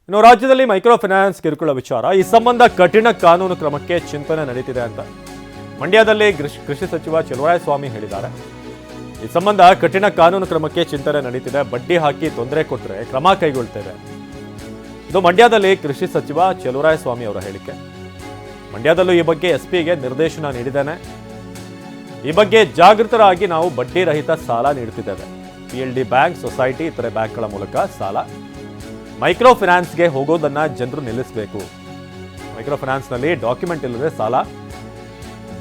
ಇನ್ನು ರಾಜ್ಯದಲ್ಲಿ micro finance ಕಿರುಕುಳ ವಿಚಾರ ಈ ಸಂಬಂಧ ಕಠಿಣ ಕಾನೂನು ಕ್ರಮಕ್ಕೆ ಚಿಂತನೆ ನಡೀತಿದೆ ಅಂತ ಮಂಡ್ಯದಲ್ಲಿ ಕೃಷಿ ಸಚಿವ ಚಲುವರಾಯಸ್ವಾಮಿ ಹೇಳಿದ್ದಾರೆ. ಈ ಸಂಬಂಧ ಕಠಿಣ ಕಾನೂನು ಕ್ರಮಕ್ಕೆ ಚಿಂತನೆ ನಡೀತಿದೆ. ಬಡ್ಡಿ ಹಾಕಿ ತೊಂದರೆ ಕೊಟ್ಟರೆ ಕ್ರಮ ಕೈಗೊಳ್ತೇವೆ. ಇದು ಮಂಡ್ಯದಲ್ಲಿ ಕೃಷಿ ಸಚಿವ ಚಲುವರಾಯಸ್ವಾಮಿ ಅವರ ಹೇಳಿಕೆ. ಮಂಡ್ಯದಲ್ಲೂ ಈ ಬಗ್ಗೆ ಎಸ್ಪಿಗೆ ನಿರ್ದೇಶನ ನೀಡಿದ್ದೇನೆ. ಈ ಬಗ್ಗೆ ಜಾಗೃತರಾಗಿ ನಾವು ಬಡ್ಡಿ ರಹಿತ ಸಾಲ ನೀಡುತ್ತಿದ್ದೇವೆ. PLD ಬ್ಯಾಂಕ್, ಸೊಸೈಟಿ, ಇತರೆ ಬ್ಯಾಂಕ್ಗಳ ಮೂಲಕ ಸಾಲ ಮೈಕ್ರೋ ಫೈನಾನ್ಸ್ಗೆ ಹೋಗೋದನ್ನ ಜನರು ನಿಲ್ಲಿಸಬೇಕು. ಮೈಕ್ರೋ ಫೈನಾನ್ಸ್ನಲ್ಲಿ ಡಾಕ್ಯುಮೆಂಟ್ ಇಲ್ಲದೆ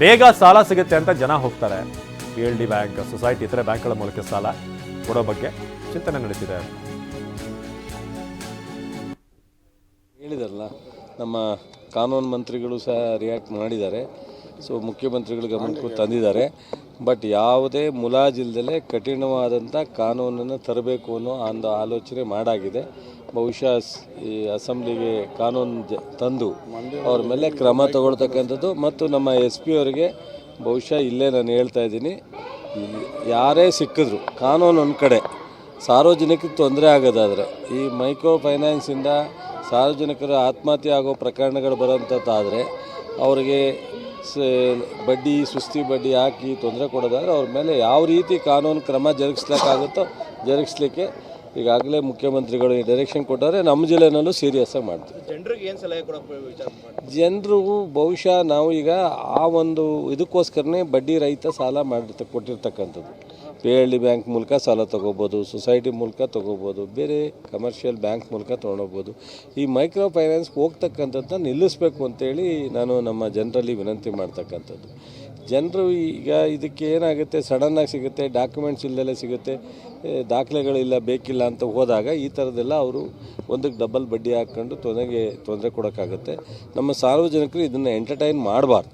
ಬೇಗ ಸಾಲ ಸಿಗುತ್ತೆ ಅಂತ ಜನ ಹೋಗ್ತಾರೆ. PLD ಬ್ಯಾಂಕ್, ಸೊಸೈಟಿ, ಇತರೆ ಬ್ಯಾಂಕ್ಗಳ ಮೂಲಕ ಸಾಲ ಕೊಡೋ ಬಗ್ಗೆ ಚಿಂತನೆ ನಡೀತಿದೆ. ಹೇಳಿದಾರಲ್ಲ, ನಮ್ಮ ಕಾನೂನು ಮಂತ್ರಿಗಳು ಸಹ ರಿಯಾಕ್ಟ್ ಮಾಡಿದ್ದಾರೆ. ಸೊ ಮುಖ್ಯಮಂತ್ರಿಗಳು ಗಮನಕ್ಕೂ ತಂದಿದ್ದಾರೆ. ಬಟ್ ಯಾವುದೇ ಮುಲಾಜಿಲ್ದಲೇ ಕಠಿಣವಾದಂಥ ಕಾನೂನನ್ನು ತರಬೇಕು ಅನ್ನೋ ಒಂದು ಆಲೋಚನೆ ಮಾಡಾಗಿದೆ. ಬಹುಶಃ ಈ ಅಸೆಂಬ್ಲಿಗೆ ಕಾನೂನು ತಂದು ಅವ್ರ ಮೇಲೆ ಕ್ರಮ ತಗೊಳ್ತಕ್ಕಂಥದ್ದು ಮತ್ತು ನಮ್ಮ SP ಅವರಿಗೆ ಬಹುಶಃ ಇಲ್ಲೇ ನಾನು ಹೇಳ್ತಾ ಇದ್ದೀನಿ, ಯಾರೇ ಸಿಕ್ಕಿದ್ರು ಕಾನೂನು ಒಂದು ಕಡೆ, ಸಾರ್ವಜನಿಕರಿಗೆ ತೊಂದರೆ ಆಗೋದಾದರೆ ಈ ಮೈಕ್ರೋ ಫೈನಾನ್ಸಿಂದ ಸಾರ್ವಜನಿಕರು ಆತ್ಮಹತ್ಯೆ ಆಗೋ ಪ್ರಕರಣಗಳು ಬರೋಂಥದ್ದಾದರೆ ಅವರಿಗೆ ಬಡ್ಡಿ, ಸುಸ್ತಿ ಬಡ್ಡಿ ಹಾಕಿ ತೊಂದರೆ ಕೊಡೋದಾದರೆ ಅವ್ರ ಮೇಲೆ ಯಾವ ರೀತಿ ಕಾನೂನು ಕ್ರಮ ಜರುಗಿಸ್ಲಿಕ್ಕಾಗುತ್ತೋ ಜರುಗಿಸ್ಲಿಕ್ಕೆ ಈಗಾಗಲೇ ಮುಖ್ಯಮಂತ್ರಿಗಳು ಡೈರೆಕ್ಷನ್ ಕೊಟ್ಟರೆ ನಮ್ಮ ಜಿಲ್ಲೆನಲ್ಲೂ ಸೀರಿಯಸ್ ಆಗಿ ಮಾಡ್ತೀವಿ. ಜನರಿಗೆ ಏನು ಸಲಹೆ ಕೊಡೋಕೆ ವಿಚಾರ ಜನರು ಬಹುಶಃ ನಾವು ಈಗ ಆ ಒಂದು ಇದಕ್ಕೋಸ್ಕರನೇ ಬಡ್ಡಿ ರಹಿತ ಸಾಲ ಕೊಟ್ಟಿರ್ತಕ್ಕಂಥದ್ದು. PLD ಬ್ಯಾಂಕ್ ಮೂಲಕ ಸಾಲ ತೊಗೋಬೋದು, ಸೊಸೈಟಿ ಮೂಲಕ ತೊಗೋಬೋದು, ಬೇರೆ ಕಮರ್ಷಿಯಲ್ ಬ್ಯಾಂಕ್ ಮೂಲಕ ತೊಗೊಂಡೋಗ್ಬೋದು. ಈ ಮೈಕ್ರೋ ಫೈನಾನ್ಸ್ಗೆ ಹೋಗ್ತಕ್ಕಂಥದ್ದನ್ನ ನಿಲ್ಲಿಸಬೇಕು ಅಂತೇಳಿ ನಾನು ನಮ್ಮ ಜನರಲ್ಲಿ ವಿನಂತಿ ಮಾಡ್ತಕ್ಕಂಥದ್ದು. ಜನರು ಈಗ ಇದಕ್ಕೆ ಏನಾಗುತ್ತೆ, ಸಡನ್ನಾಗಿ ಸಿಗುತ್ತೆ, ಡಾಕ್ಯುಮೆಂಟ್ಸ್ ಇಲ್ಲದಲ್ಲೇ ಸಿಗುತ್ತೆ, ದಾಖಲೆಗಳಿಲ್ಲ, ಬೇಕಿಲ್ಲ ಅಂತ ಹೋದಾಗ ಈ ಥರದ್ದೆಲ್ಲ ಅವರು ಒಂದಕ್ಕೆ ಡಬಲ್ ಬಡ್ಡಿ ಹಾಕ್ಕೊಂಡು ತೊಂದರೆ ಕೊಡೋಕ್ಕಾಗುತ್ತೆ. ನಮ್ಮ ಸಾರ್ವಜನಿಕರು ಇದನ್ನು ಎಂಟರ್ಟೈನ್ ಮಾಡಬಾರ್ದು.